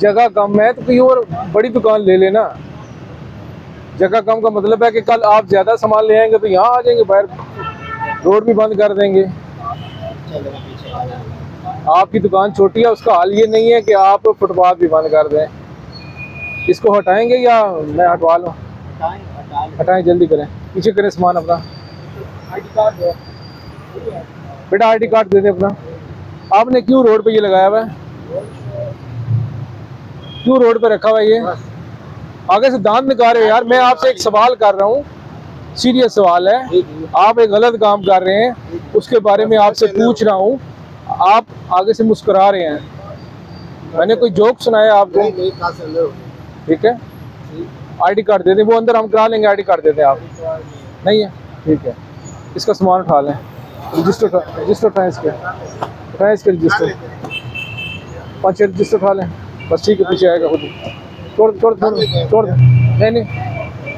जगह कम है तो कोई और बड़ी दुकान ले लेना। जगह कम का मतलब है कि कल आप ज्यादा सामान ले आएंगे तो यहाँ आ जाएंगे, बाहर रोड भी बंद कर देंगे। आपकी दुकान छोटी है, उसका हाल ये नहीं है कि आप फुटपाथ भी बंद कर दें। इसको हटाएंगे या मैं हटवा लूँ? हटाएं, जल्दी करें, पीछे करें सामान अपना। बेटा आईडी कार्ड दे दे अपना। आपने क्यों रोड पे ये लगाया हुआ है? क्यों रोड पे रखा हुआ है ये? आगे से दांत निकाल रहे हो यार। मैं आपसे एक सवाल कर रहा हूँ, सीरियस सवाल है। आप एक गलत काम कर रहे हैं, उसके बारे में आपसे पूछ रहा हूँ। आप आगे से मुस्कुरा रहे हैं। मैंने कोई जोक सुनाया आपको? ठीक है, आईडी कार्ड दे दें, वो अंदर हम करा लेंगे। आईडी कार्ड दे दें आप। नहीं है, ठीक है, इसका सामान उठा लें। रजिस्टर उठाएं, इसके रजिस्टर 5 रजिस्टर उठा लें बस। ठीक है, पीछे आएगा खुद। छोड़ नहीं,